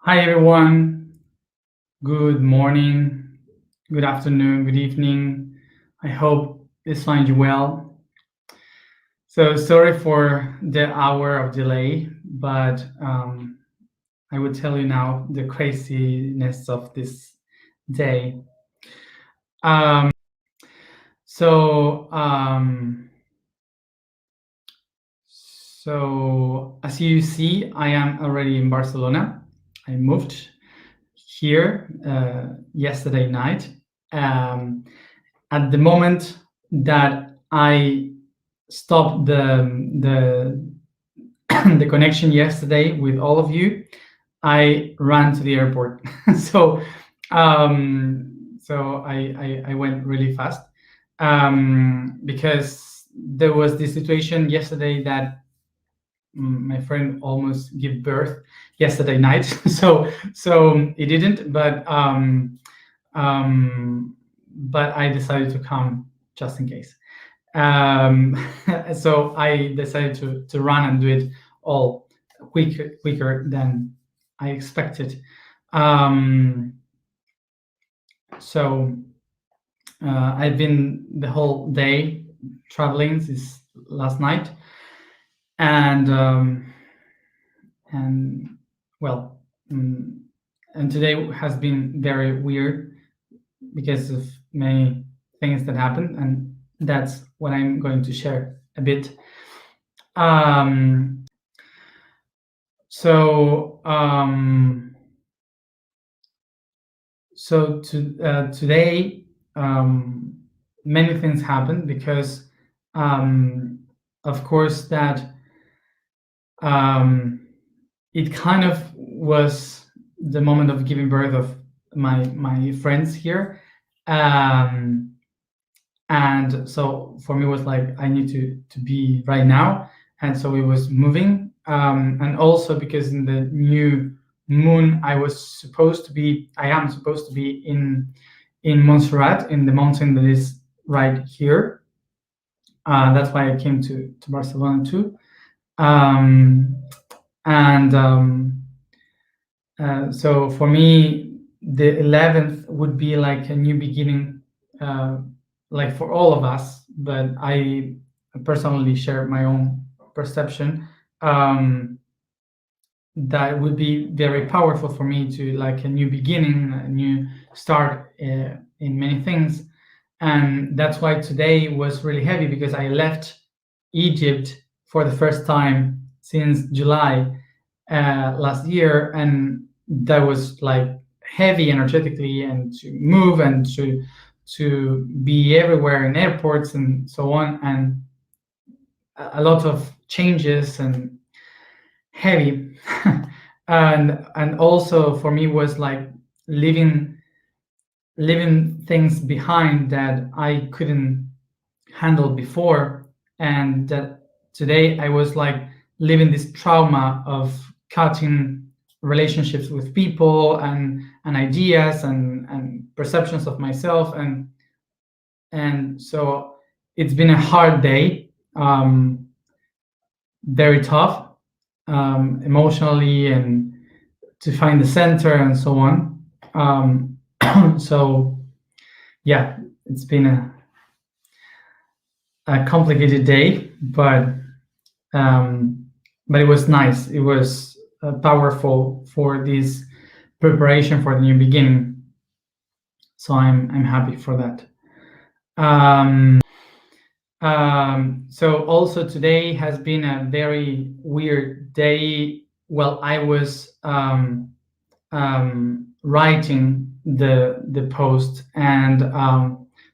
Hi everyone. Good morning, good afternoon, good evening. I hope this finds you well. So sorry for the hour of delay, but I will tell you now the craziness of this day. Um, so um, so as you see, I am already in Barcelona. I moved here yesterday night. Um, at the moment that I stopped the connection yesterday with all of you, I ran to the airport. so I went really fast because there was this situation yesterday that my friend almost gave birth yesterday night. so it didn't, um, but I decided to come just in case. Um, so I decided to run and do it all quicker than I expected. Um, so I've been the whole day traveling since last night, and and well, mm, and today has been very weird because of many things that happened, and that's what I'm going to share a bit. Um, so um, today, many things happened because, of course, that um, it kind of was the moment of giving birth of my friends here. Um, and so for me it was like I need to be right now, and so it was moving, and also because in the new moon I am supposed to be in Montserrat, in the mountain that is right here. That's why I came to Barcelona too. um, and So for me, the 11th would be like a new beginning, uh, like for all of us. But I personally share my own perception. That would be very powerful for me to like a new beginning, a new start in many things. And that's why today was really heavy because I left Egypt for the first time since July last year, and that was like heavy energetically, and to move and to be everywhere in airports and so on, and a lot of changes and heavy. And also for me was like leaving things behind that I couldn't handle before, and that today I was like living this trauma of cutting relationships with people and ideas and perceptions of myself, and so it's been a hard day, very tough, emotionally, and to find the center and so on. So yeah, it's been a complicated day, um, but it was nice. It was powerful for this preparation for the new beginning. So I'm happy for that. So also today has been a very weird day. Well, I was writing the post, and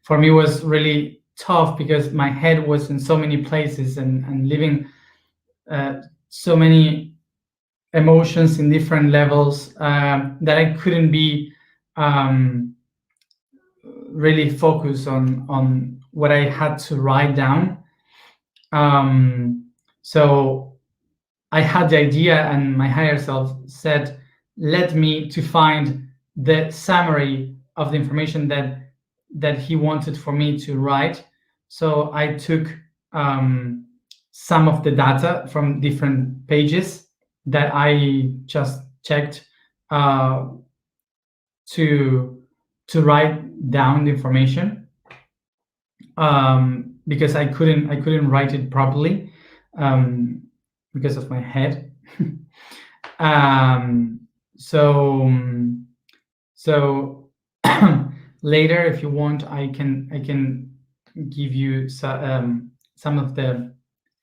for me it was really tough because my head was in so many places, and living so many emotions in different levels, that I couldn't be um, really focused on what I had to write down. So I had the idea, and my higher self said, "Let me to find the summary of the information that he wanted for me to write." So I took some of the data from different pages that I just checked uh, to write down the information, because I couldn't write it properly, because of my head. um, so so later, if you want, I can give you some of the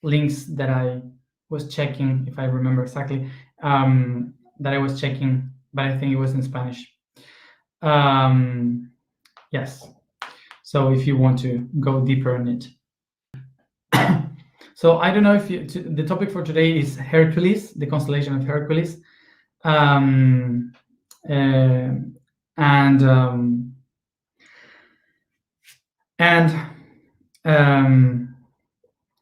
links that I was checking, if I remember exactly, that I was checking, but I think it was in Spanish. Yes. So if you want to go deeper in it. So I don't know if the topic for today is Hercules, the constellation of Hercules. Um, uh, and and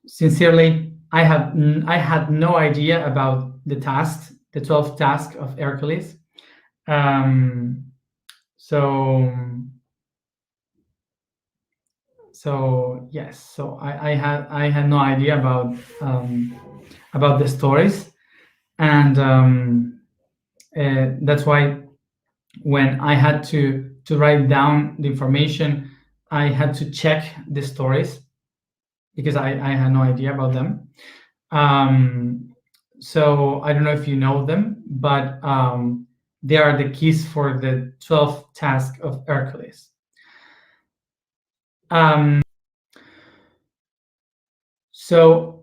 sincerely, I had no idea about the task, the 12 task of Hercules. Um, so yes, so I had no idea about the stories, and that's why when I had to write down the information, I had to check the stories because I had no idea about them. So I don't know if you know them, but they are the keys for the 12 task of Hercules. Um, so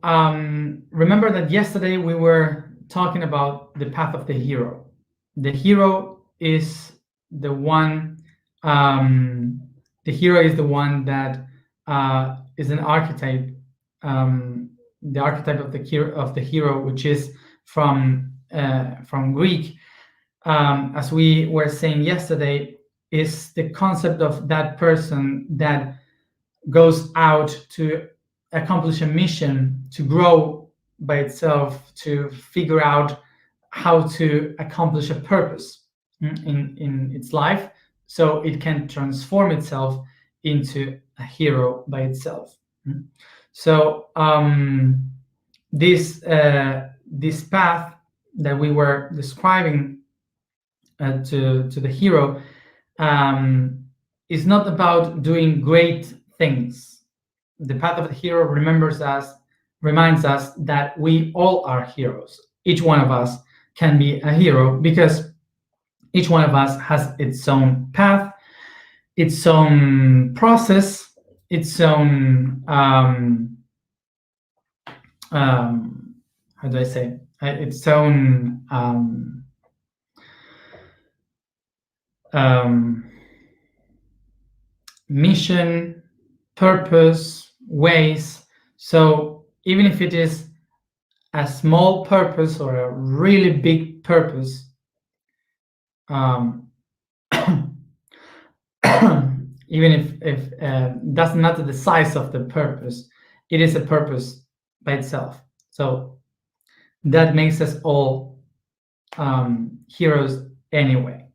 remember that yesterday we were talking about the path of the hero. The hero is the one. Um, the hero is the one that is an archetype. The archetype of the hero, which is from Greek, as we were saying yesterday, is the concept of that person that goes out to accomplish a mission, to grow by itself, to figure out how to accomplish a purpose in its life, so it can transform itself into a hero by itself. So this path that we were describing to the hero is not about doing great things. The path of the hero reminds us that we all are heroes. Each one of us can be a hero because each one of us has its own path, its own process, its own how do I say, its own mission, purpose, ways. So even if it is a small purpose or a really big purpose, even if doesn't matter the size of the purpose, it is a purpose by itself. So that makes us all heroes anyway.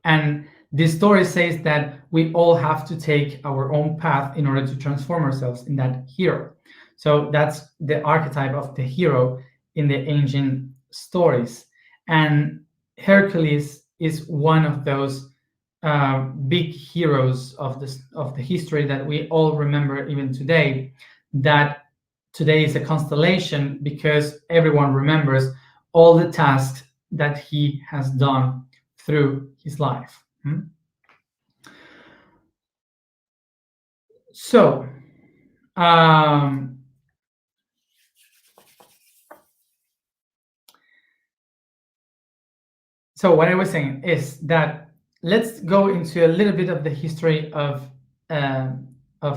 And this story says that we all have to take our own path in order to transform ourselves in that hero. So that's the archetype of the hero in the ancient stories. And Hercules is one of those big heroes of the history that we all remember even today. That today is a constellation because everyone remembers all the tasks that he has done through his life. So so what I was saying is that let's go into a little bit of the history of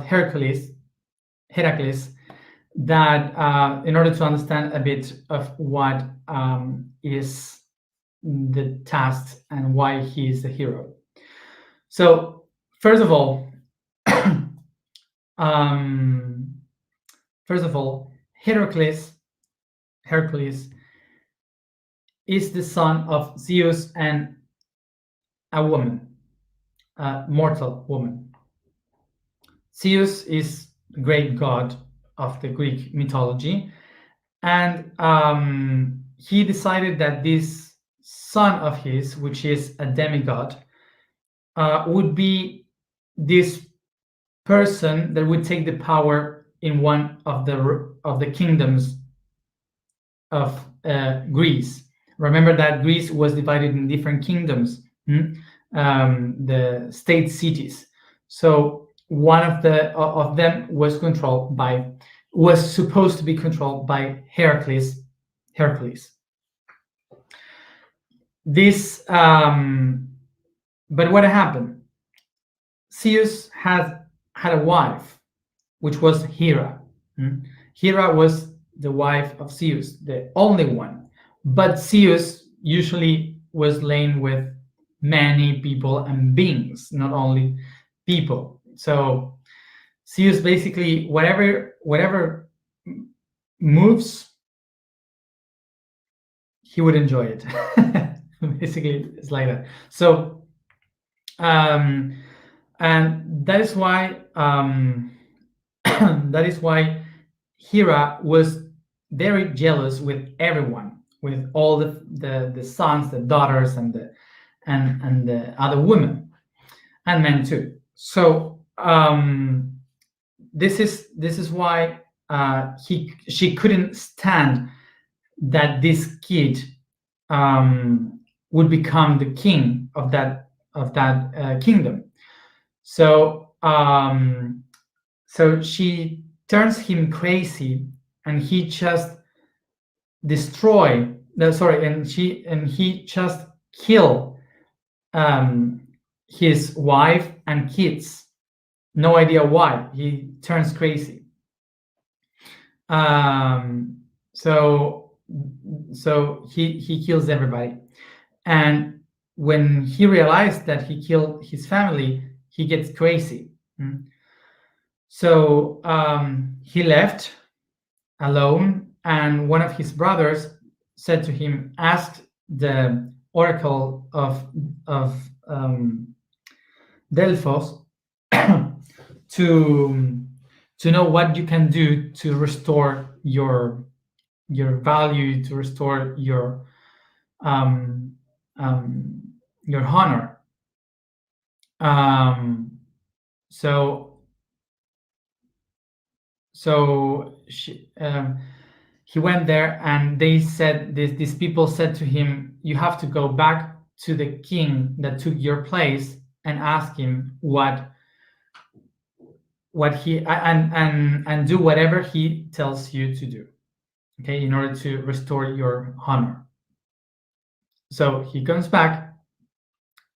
Heracles, that in order to understand a bit of what is the task and why he is the hero. So first of all, Hercules is the son of Zeus and a woman, a mortal woman. Zeus is the great god of the Greek mythology, and he decided that this son of his, which is a demigod, would be this person that would take the power in one of the kingdoms of Greece. Remember that Greece was divided in different kingdoms, the state cities. So one of them was supposed to be controlled by Heracles. This, but what happened? Zeus had a wife, which was Hera. Hera was the wife of Zeus, the only one. But Zeus usually was laying with many people and beings, not only people. So Zeus basically whatever moves, he would enjoy it. Basically, it's like that. So, and that is why that is why Hera was very jealous with everyone, with all the sons, the daughters, and the other women and men too. So this is why she couldn't stand that this kid would become the king of that kingdom. So so she turns him crazy, and he just he just kill his wife and kids. No idea why. He turns crazy. So he kills everybody, and when he realized that he killed his family, he gets crazy. So he left alone, and one of his brothers said to him, ask the oracle of Delphos to know what you can do to restore your value, to restore your honor. So he went there, and they said these people said to him, you have to go back to the king that took your place and ask him what he and do whatever he tells you to do, okay, in order to restore your honor. So he comes back,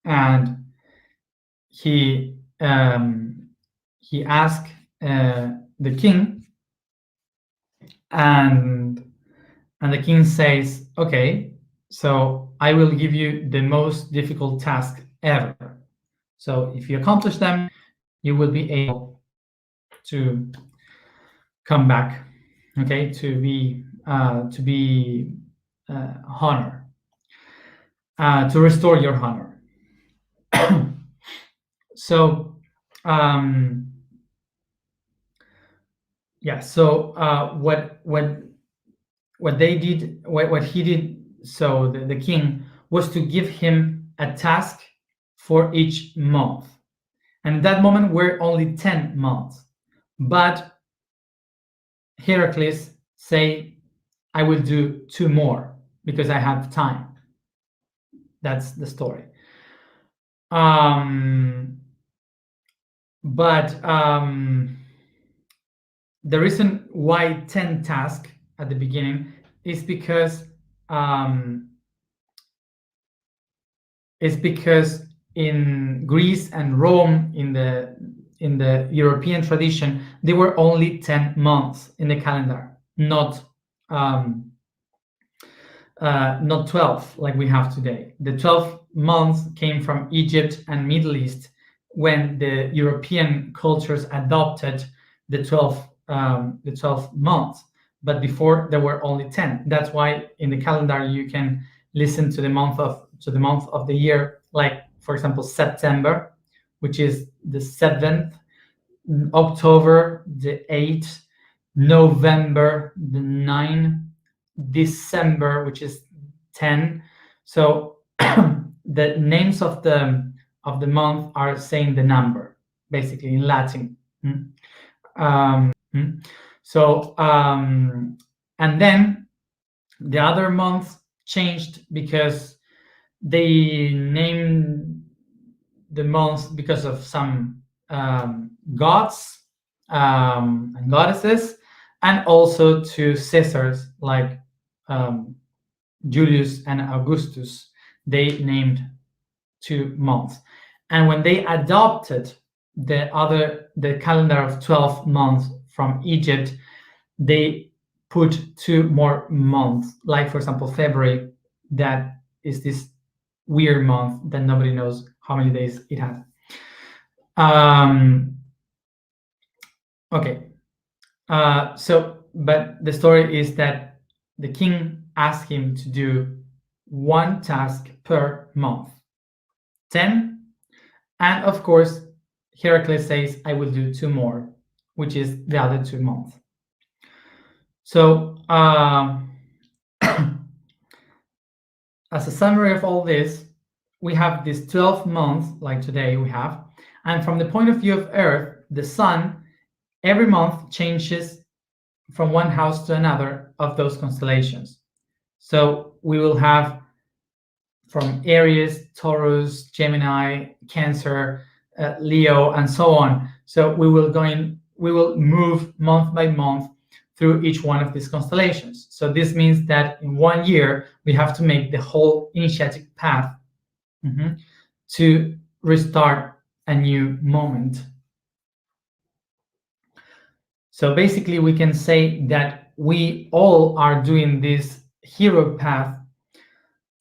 and he asked the king, and the king says, okay, so I will give you the most difficult task ever. So if you accomplish them, you will be able to come back, okay, to be honor, to restore your honor. So yeah, so what they did, what he did, so the king was to give him a task for each month, and at that moment were only 10 months, but Heracles say, I will do 2 more because I have time. That's the story. But the reason why 10 tasks at the beginning is because in Greece and Rome, in the European tradition, there were only 10 months in the calendar, not 12 like we have today. The 12 months came from Egypt and Middle East, when the European cultures adopted the 12 months. But before, there were only 10. That's why in the calendar you can listen to the month of the year, like for example September, which is the 7th, October the 8th, November the 9th, December, which is 10. So the names of the month are saying the number, basically in Latin. Mm. Mm. So and then the other months changed because they named the months because of some gods and goddesses, and also to Caesars like um, Julius and Augustus. They named 2 months, and when they adopted the calendar of 12 months from Egypt, they put 2 more months. Like for example, February, that is this weird month that nobody knows how many days it has. Um, okay. But the story is that the king asked him to do one task per month, 10. And of course, Heracles says, I will do 2 more, which is the other 2 months. So, as a summary of all this, we have this 12 months, like today we have. And from the point of view of Earth, the sun every month changes from one house to another of those constellations. So we will have from Aries, Taurus, Gemini, Cancer, Leo, and so on. So we will move month by month through each one of these constellations. So this means that in 1 year we have to make the whole initiatic path to restart a new moment. So basically, we can say that we all are doing this hero path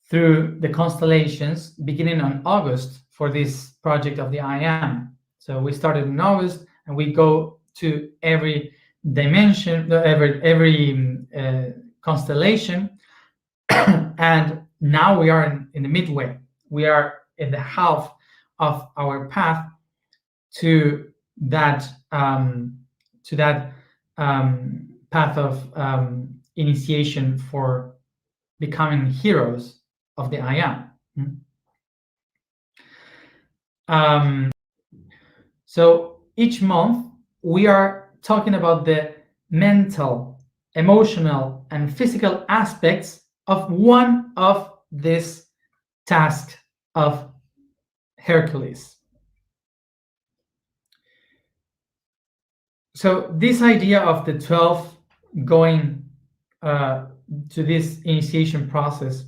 through the constellations beginning on August for this project of the I Am. So we started in August and we go to every dimension, every constellation, and now we are in the midway. We are in the half of our path to that path of initiation for becoming heroes of the I Am. So each month we are talking about the mental, emotional, and physical aspects of one of these tasks of Hercules. So this idea of the 12 going to this initiation process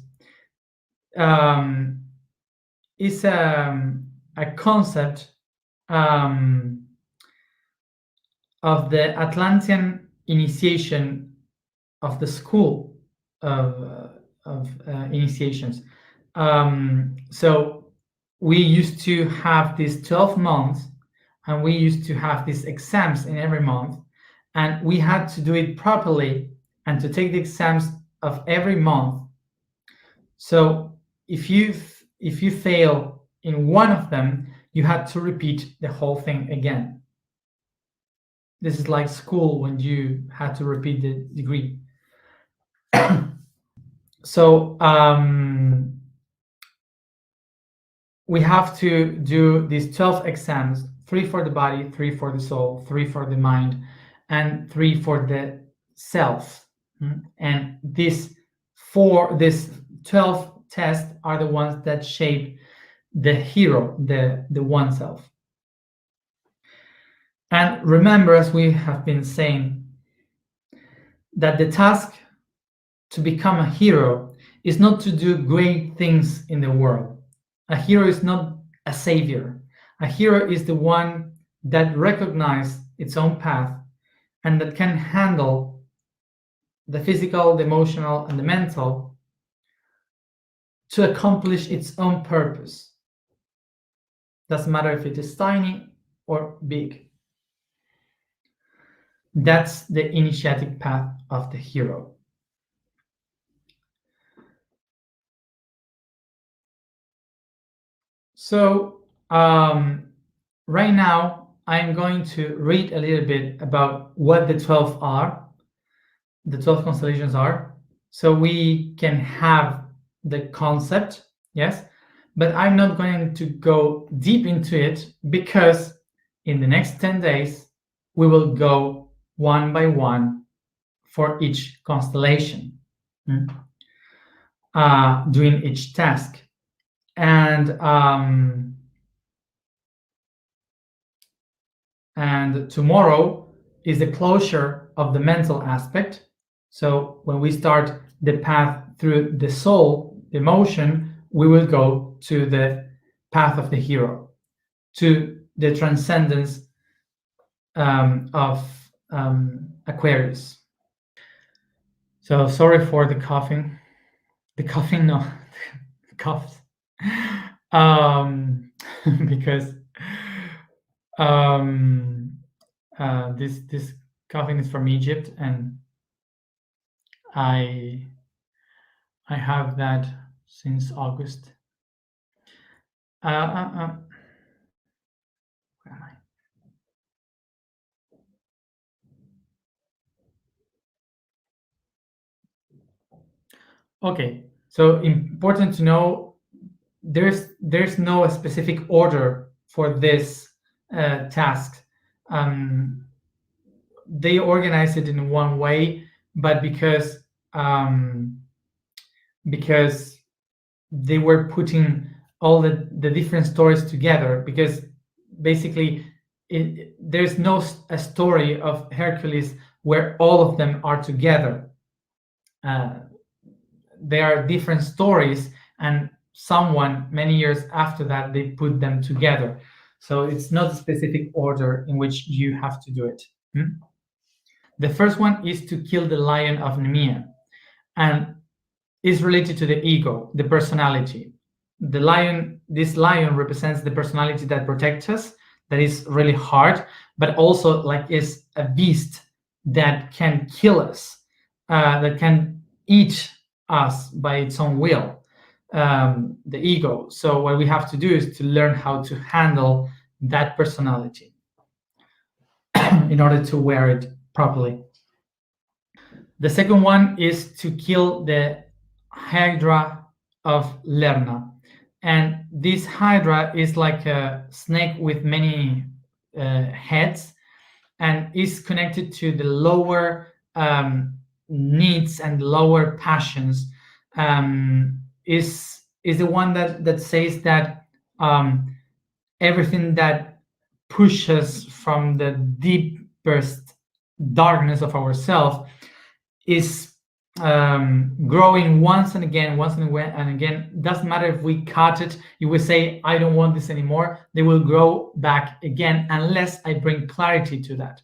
is a concept of the Atlantean initiation of the school of initiations. So we used to have these 12 months, and we used to have these exams in every month, and we had to do it properly and to take the exams of every month. So if you fail in one of them, you had to repeat the whole thing again. This is like school when you had to repeat the degree. So we have to do these 12 exams, 3 for the body, 3 for the soul, 3 for the mind, and 3 for the self. And these 12 tests are the ones that shape the hero, the oneself. And remember, as we have been saying, that the task to become a hero is not to do great things in the world. A hero is not a savior. A hero is the one that recognizes its own path and that can handle the physical, the emotional, and the mental to accomplish its own purpose. Doesn't matter if it is tiny or big. That's the initiatic path of the hero. So right now I'm going to read a little bit about what the 12 constellations are. So we can have the concept, yes, but I'm not going to go deep into it because in the next 10 days we will go one by one for each constellation, mm, doing each task. And tomorrow is the closure of the mental aspect. So when we start the path through the soul, the emotion, we will go to the path of the hero, to the transcendence of Aquarius. So sorry for the coughing. The coughing, no, the coughs. Um, because um, this coughing is from Egypt, and I I have that since August. Where am I? Okay, so important to know there's no specific order for this task. Um, they organize it in one way, but um, because they were putting all the different stories together, because basically there's no a story of Hercules where all of them are together. Uh, there are different stories, and someone many years after that they put them together. So it's not a specific order in which you have to do it. The first one is to kill the lion of Nemea, and is related to the ego, the personality. The lion, this lion represents the personality that protects us, that is really hard, but also like is a beast that can kill us, that can eat us by its own will, the ego. So what we have to do is to learn how to handle that personality in order to wear it properly. The second one is to kill the Hydra of Lerna. And this Hydra is like a snake with many heads, and is connected to the lower needs and lower passions. Is the one that says that everything that pushes from the deepest darkness of ourselves is growing once and again. Doesn't matter if we cut it, you will say, I don't want this anymore. They will grow back again unless I bring clarity to that.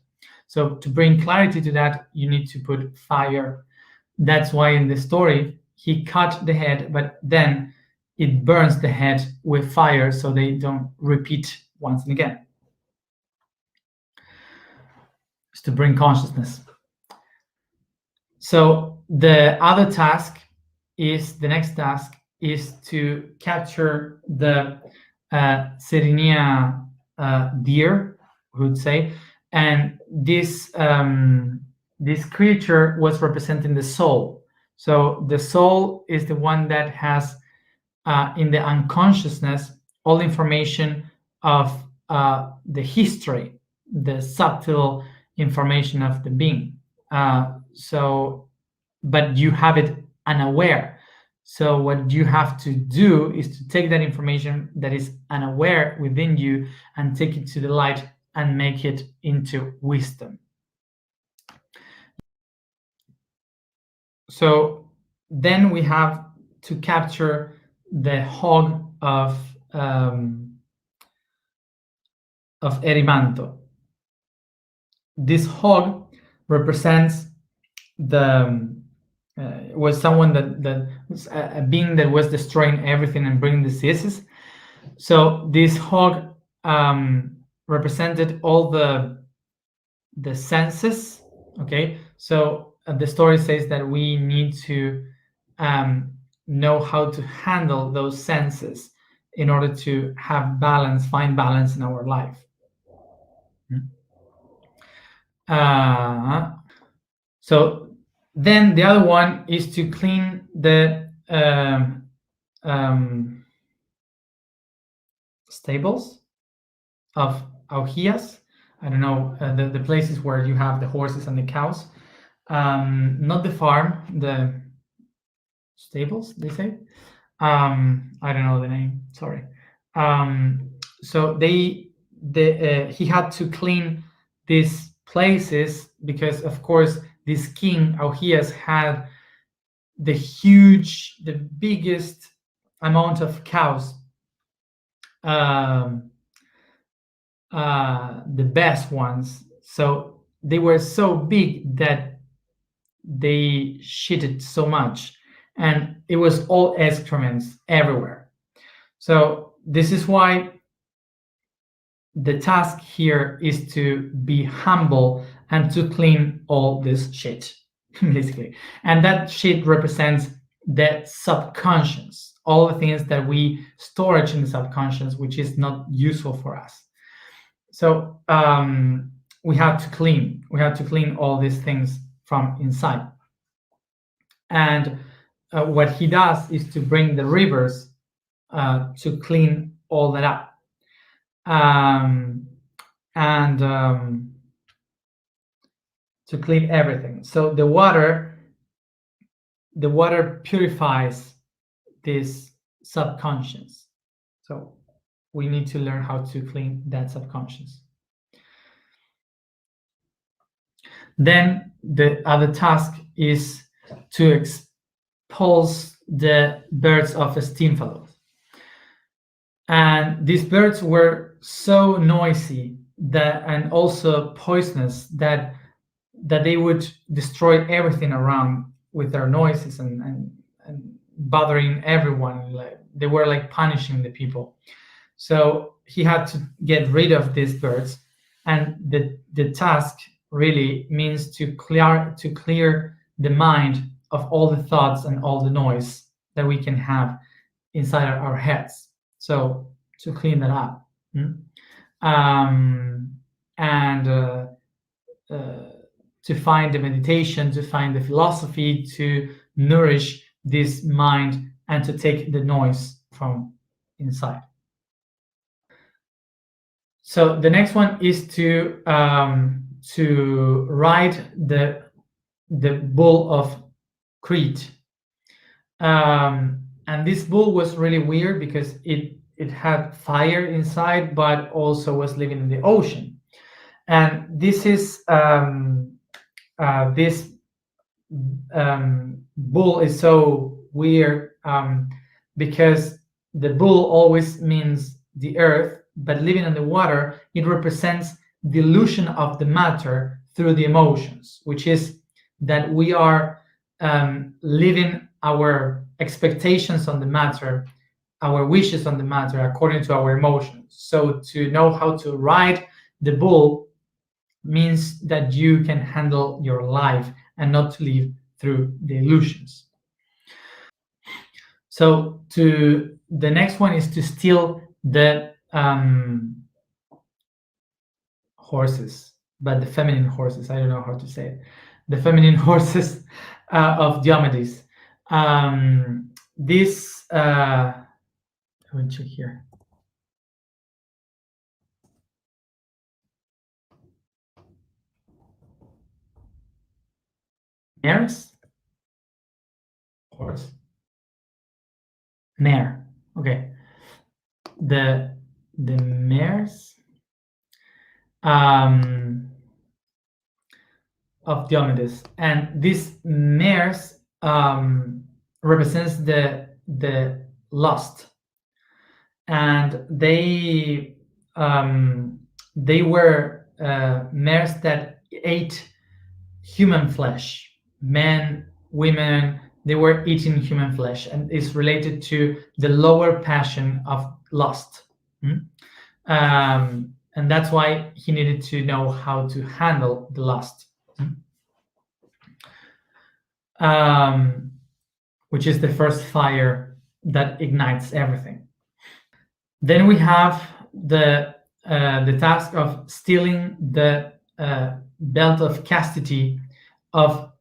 So to bring clarity to that, you need to put fire. That's why in the story, he cut the head, but then it burns the head with fire so they don't repeat once and again. It's to bring consciousness. So the other task is, the next task is to capture the Serinia deer, we would say, and this creature was representing the soul. So the soul is the one that has in the unconsciousness all information of the history, the subtle information of the being. But you have it unaware. So what you have to do is to take that information that is unaware within you and take it to the light and make it into wisdom. So then we have to capture the hog of Erimanto. This hog represents the was someone that was a being that was destroying everything and bringing diseases. So this hog represented all the senses. Okay, so the story says that we need to know how to handle those senses in order to have balance, find balance in our life. So Then the other one is to clean the um, stables of Augias. I don't know, the places where you have the horses and the cows. Not the farm, the stables, they say. I don't know the name, sorry. Um, so he had to clean these places because, of course, this king Augias had the biggest amount of cows, um, the best ones. So they were so big that they shitted so much, and it was all excrements everywhere. So this is why the task here is to be humble and to clean all this shit, basically. And that shit represents the subconscious, all the things that we storage in the subconscious, which is not useful for us. So we have to clean. We have to clean all these things from inside. And what he does is to bring the rivers to clean all that up. And to clean everything. So the water purifies this subconscious. So we need to learn how to clean that subconscious. Then the other task is to expulse the birds of Stymphalo. And these birds were so noisy that, and also poisonous, that they would destroy everything around with their noises and bothering everyone. Like, they were like punishing the people. So he had to get rid of these birds, and the task really means to clear the mind of all the thoughts and all the noise that we can have inside our heads. So to clean that up. And to find the meditation, to find the philosophy, to nourish this mind and to take the noise from inside. So the next one is to ride the bull of Crete. And this bull was really weird because it had fire inside, but also was living in the ocean. And this is this bull is so weird because the bull always means the earth, but living in the water, it represents the illusion of the matter through the emotions, which is that we are living our expectations on the matter, our wishes on the matter according to our emotions. So to know how to ride the bull means that you can handle your life and not to live through the illusions. So the next one is to steal the horses, but the feminine horses. I don't know how to say it. The feminine horses of Diomedes. This let me check here. Mares? Horse. Mare. Okay. The mares of Diomedes, and these mares represents the lust, and they were mares that ate human flesh, men, women. They were eating human flesh, and is related to the lower passion of lust. And that's why he needed to know how to handle the lust, which is the first fire that ignites everything. Then we have the task of stealing the belt of chastity of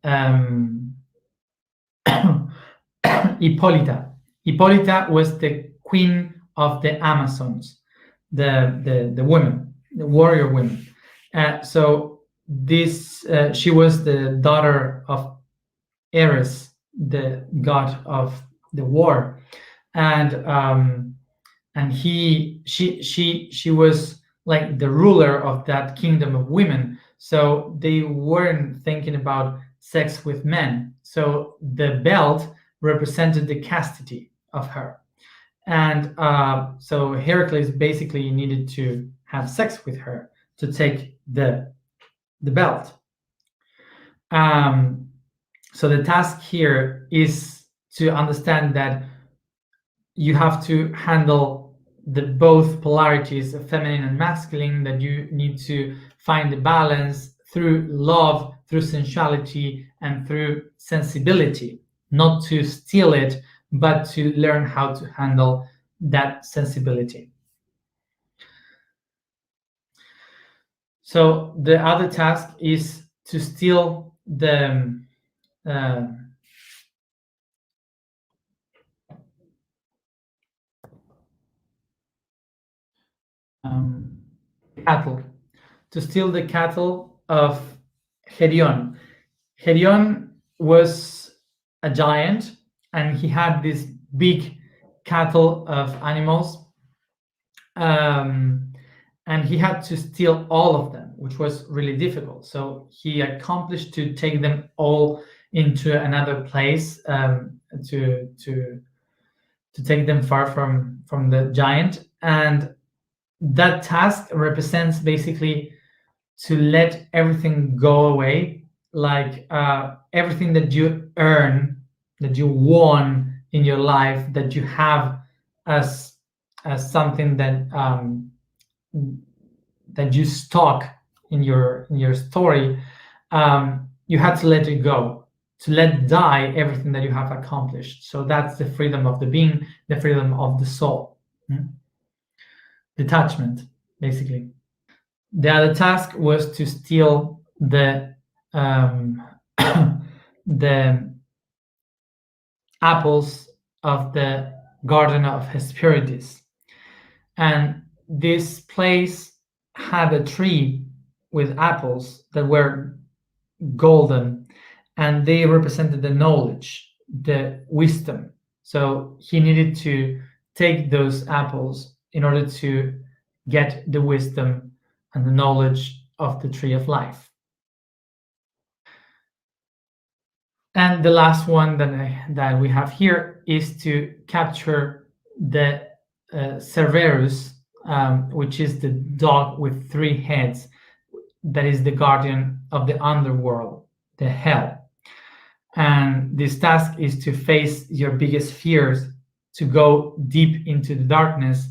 Hippolyta. Hippolyta was the queen of the Amazons, the women, the warrior women. So this she was the daughter of Ares, the god of the war, and she was like the ruler of that kingdom of women. So they weren't thinking about sex with men. So the belt represented the chastity of her, and so Heracles basically needed to have sex with her to take the belt. Um, so the task here is to understand that you have to handle the both polarities of feminine and masculine, that you need to find the balance through love, through sensuality, and through sensibility, not to steal it, but to learn how to handle that sensibility. So the other task is to steal the uh, um, cattle, to steal the cattle of Herion. Herion was a giant, and he had this big cattle of animals, um, and he had to steal all of them, which was really difficult. So he accomplished to take them all into another place, to take them far from the giant, and that task represents basically to let everything go away, like everything that you earn, that you won in your life, that you have as something that you stock in your story. You had to let it go, to let die everything that you have accomplished. So that's the freedom of the being, the freedom of the soul. Mm? Detachment, basically. The other task was to steal um, the apples of the garden of Hesperides, and this place had a tree with apples that were golden, and they represented the knowledge, the wisdom. So he needed to take those apples in order to get the wisdom and the knowledge of the tree of life. And the last one that we have here is to capture the Cerberus, which is the dog with three heads, that is the guardian of the underworld, the hell. And this task is to face your biggest fears, to go deep into the darkness,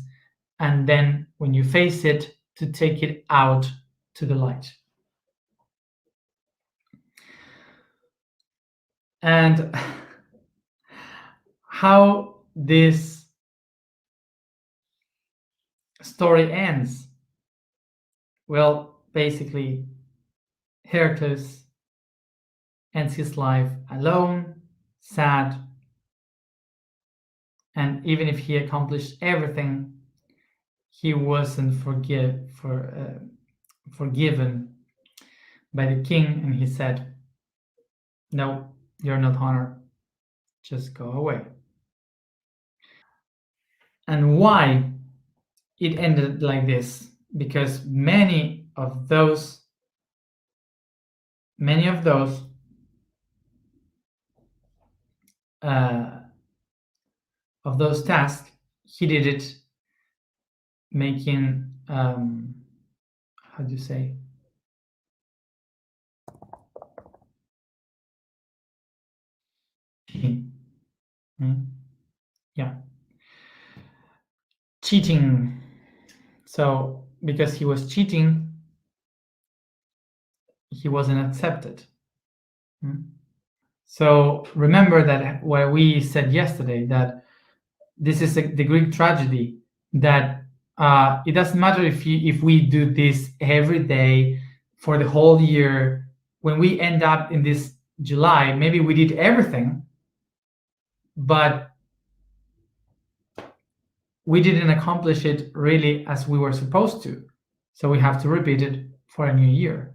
and then when you face it, to take it out to the light. And how this story ends? Well, basically, Heracles ends his life alone, sad, and even if he accomplished everything, he wasn't forgiven by the king, and he said, "No, you're not honored. Just go away." And why it ended like this? Because many of those uh, tasks, he did it making how do you say, cheating. Hmm? Yeah, cheating. So because he was cheating, he wasn't accepted. Hmm? So remember that what we said yesterday, that this is the Greek tragedy, that it doesn't matter if we do this every day for the whole year. When we end up in this July, maybe we did everything, but we didn't accomplish it really as we were supposed to. So we have to repeat it for a new year.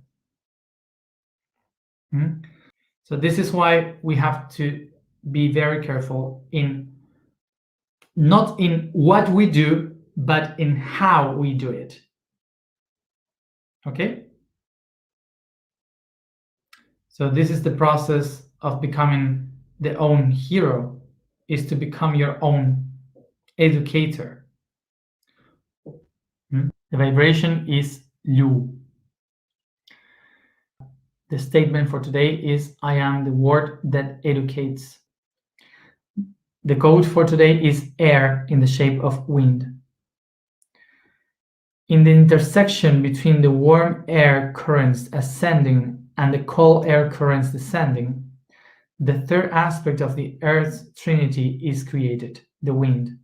So this is why we have to be very careful in not in what we do, but in how we do it. Okay? So this is the process of becoming the own hero, is to become your own educator. The vibration is Lu. The statement for today is I am the word that educates. The code for today is air in the shape of wind. In the intersection between the warm air currents ascending and the cold air currents descending, the third aspect of the Earth's trinity is created, the wind.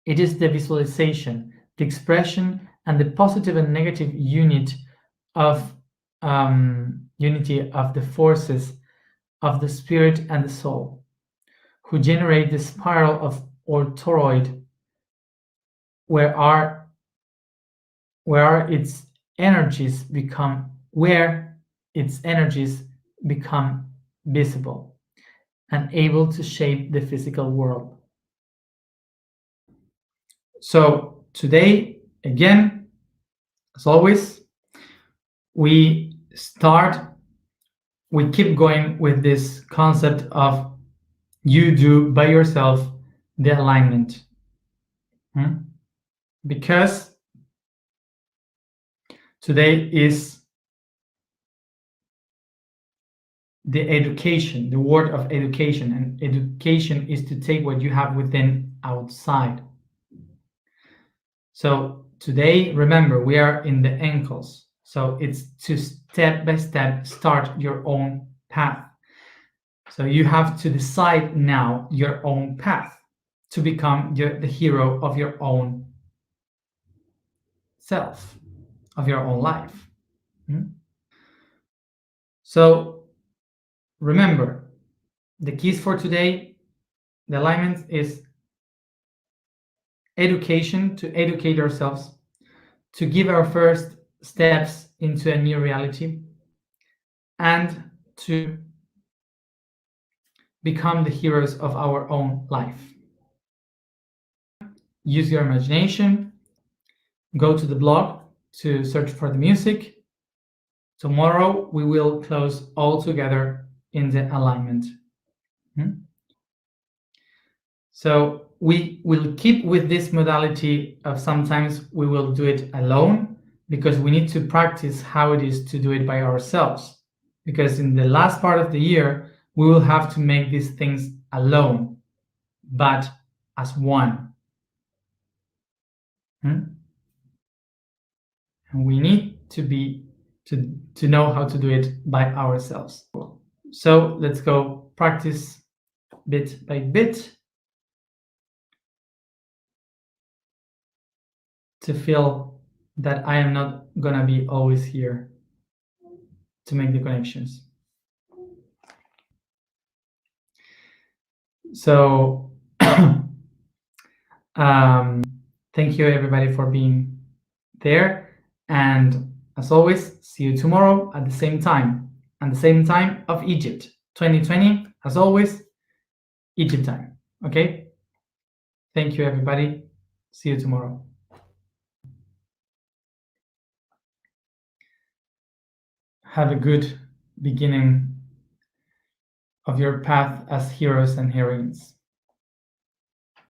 It is the visualization, the expression, and the positive and negative unity of the forces of the spirit and the soul, who generate the spiral of or toroid, where its energies become visible and able to shape the physical world. So today, again, as always, we keep going with this concept of you do by yourself the alignment. Because today is the education, the word of education, and education is to take what you have within outside. So today, remember, we are in the ankles. So it's to step by step start your own path. So you have to decide now your own path to become the hero of your own self, of your own life. So remember, the keys for today, the alignment is education, to educate ourselves, to give our first steps into a new reality, and to become the heroes of our own life. Use your imagination, go to the blog to search for the music. Tomorrow we will close all together in the alignment. So we will keep with this modality of sometimes we will do it alone because we need to practice how it is to do it by ourselves. Because in the last part of the year, we will have to make these things alone, but as one. And we need to know how to do it by ourselves. So let's go practice bit by bit to feel that I am not gonna be always here to make the connections. So thank you everybody for being there, and as always, see you tomorrow at the same time and the same time of Egypt 2020, as always, Egypt time. Okay, thank you everybody, see you tomorrow. Have a good beginning of your path as heroes and heroines.